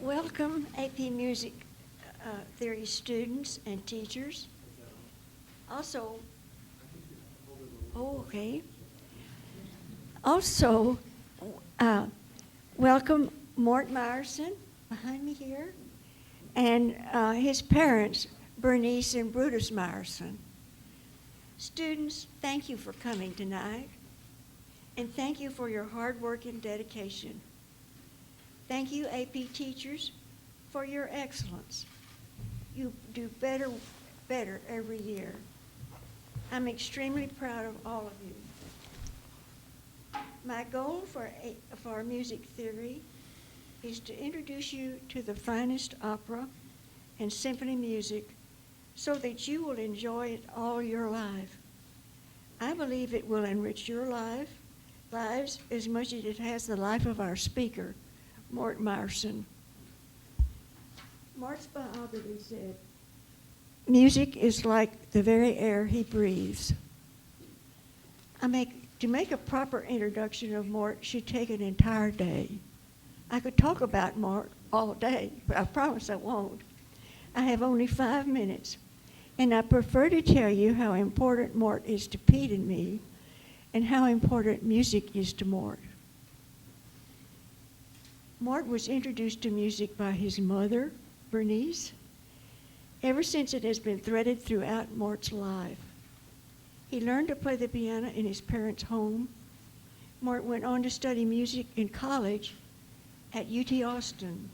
Welcome, AP Music Theory students and teachers. Also, okay. Also, welcome Mort Meyerson behind me here, and his parents, Bernice and Brutus Meyerson. Students, thank you for coming tonight, and thank you for your hard work and dedication. Thank you, AP teachers, for your excellence. You do better every year. I'm extremely proud of all of you. My goal for music theory is to introduce you to the finest opera and symphony music so that you will enjoy it all your life. I believe it will enrich your lives as much as it has the life of our speaker, Mort Meyerson. Mort's biography said, "Music is like the very air he breathes." To make a proper introduction of Mort should take an entire day. I could talk about Mort all day, but I promise I won't. I have only 5 minutes, and I prefer to tell you how important Mort is to Pete and me, and how important music is to Mort. Mort was introduced to music by his mother, Bernice. Ever since, it has been threaded throughout Mort's life. He learned to play the piano in his parents' home. Mort went on to study music in college at UT Austin.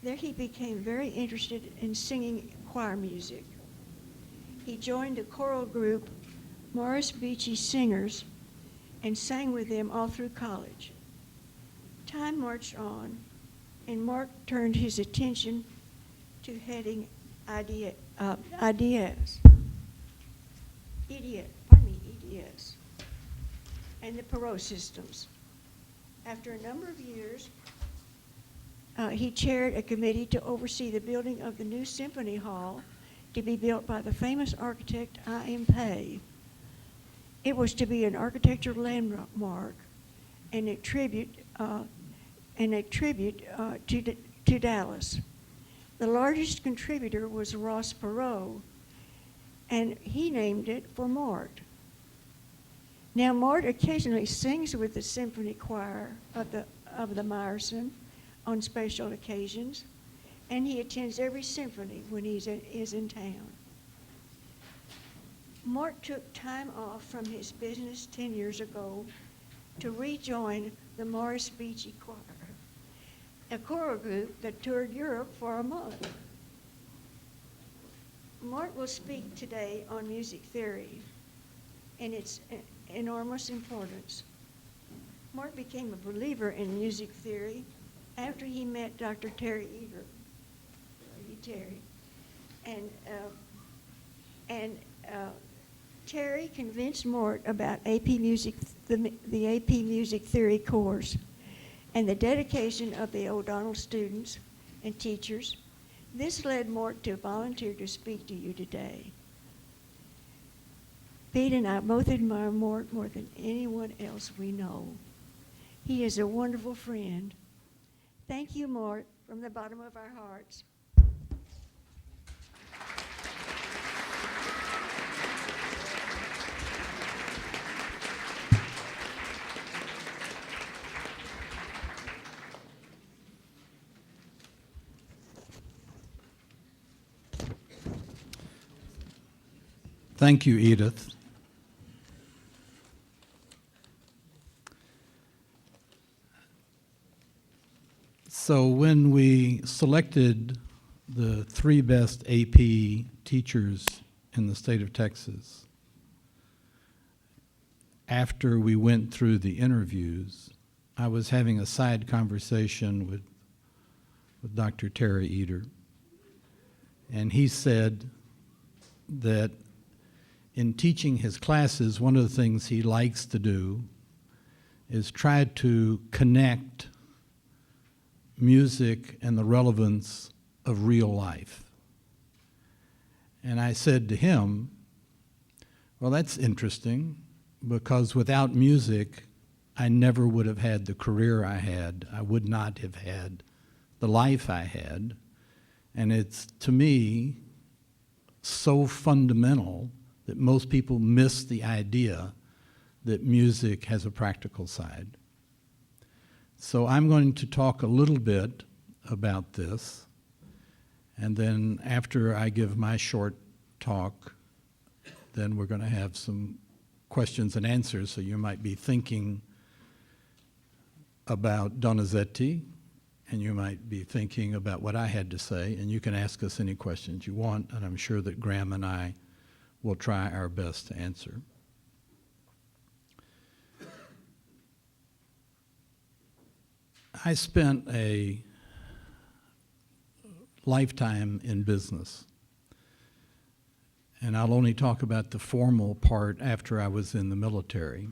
There he became very interested in singing choir music. He joined the choral group Morris Beachy Singers and sang with them all through college. Time marched on, and Mort turned his attention to heading EDS, and the Perot systems. After a number of years, he chaired a committee to oversee the building of the new symphony hall to be built by the famous architect I.M. Pei. It was to be an architectural landmark and a tribute to Dallas. The largest contributor was Ross Perot, and he named it for Mort. Now, Mort occasionally sings with the symphony choir of the Meyerson on special occasions, and he attends every symphony when he is in town. Mort took time off from his business 10 years ago to rejoin the Morris Beachy Choir, a choral group that toured Europe for a month. Mort will speak today on music theory and its enormous importance. Mort became a believer in music theory after he met Dr. Terry Eater. Terry convinced Mort about the AP Music Theory course and the dedication of the O'Donnell students and teachers. This led Mort to volunteer to speak to you today. Pete and I both admire Mort more than anyone else we know. He is a wonderful friend. Thank you, Mort, from the bottom of our hearts. Thank you, Edith. So when we selected the 3 best AP teachers in the state of Texas, after we went through the interviews, I was having a side conversation with Dr. Terry Eater, and he said that in teaching his classes, one of the things he likes to do is try to connect music and the relevance of real life. And I said to him, well, that's interesting, because without music, I never would have had the career I had. I would not have had the life I had, and it's, to me, so fundamental that most people miss the idea that music has a practical side. So I'm going to talk a little bit about this, and then after I give my short talk, then we're going to have some questions and answers, so you might be thinking about Donizetti, and you might be thinking about what I had to say, and you can ask us any questions you want, and I'm sure that Graham and I will try our best to answer. I spent a lifetime in business, and I'll only talk about the formal part after I was in the military.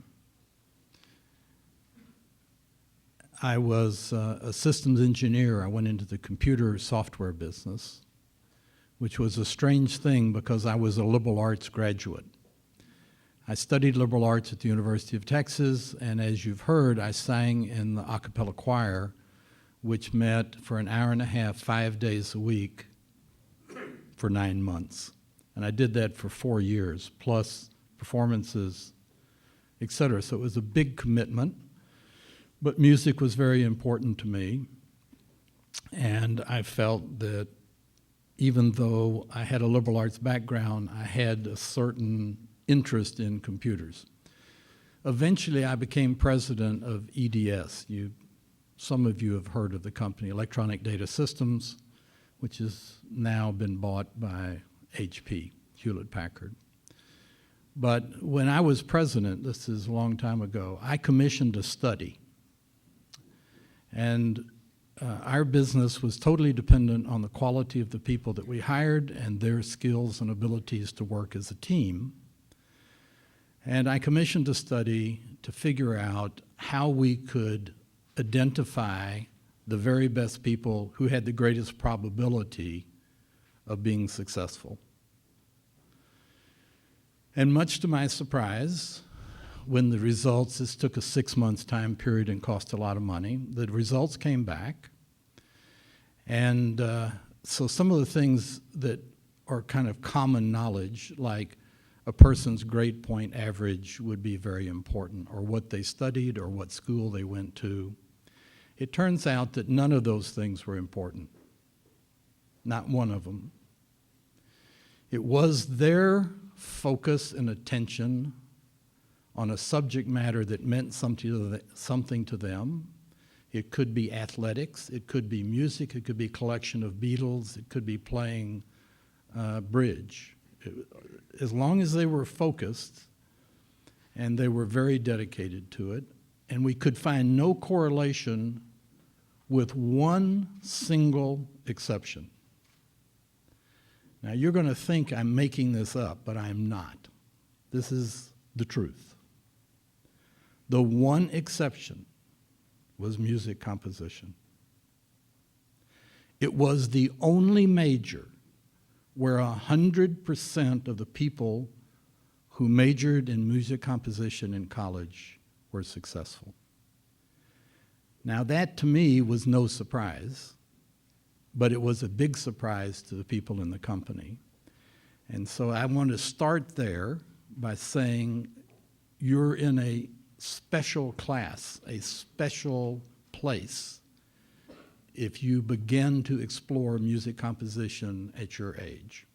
I was a systems engineer. I went into the computer software business, which was a strange thing because I was a liberal arts graduate. I studied liberal arts at the University of Texas, and as you've heard, I sang in the a cappella choir, which met for an hour and a half, 5 days a week for 9 months. And I did that for 4 years, plus performances, et cetera. So it was a big commitment, but music was very important to me. And I felt that even though I had a liberal arts background, I had a certain interest in computers. Eventually, I became president of EDS. Some of you have heard of the company, Electronic Data Systems, which has now been bought by HP, Hewlett-Packard. But when I was president, this is a long time ago, I commissioned a study. And our business was totally dependent on the quality of the people that we hired and their skills and abilities to work as a team. And I commissioned a study to figure out how we could identify the very best people who had the greatest probability of being successful. And much to my surprise, when the results, this took a 6 months time period and cost a lot of money, the results came back. And so some of the things that are kind of common knowledge, like a person's grade point average would be very important, or what they studied, or what school they went to. It turns out that none of those things were important. Not one of them. It was their focus and attention on a subject matter that meant something to them. It could be athletics, it could be music, it could be a collection of Beatles, it could be playing bridge. As long as they were focused and they were very dedicated to it, and we could find no correlation with one single exception. Now you're going to think I'm making this up, but I'm not. This is the truth. The one exception was music composition. It was the only major where 100% of the people who majored in music composition in college were successful. Now that to me was no surprise, but it was a big surprise to the people in the company. And so I want to start there by saying you're in a special class, a special place, if you begin to explore music composition at your age.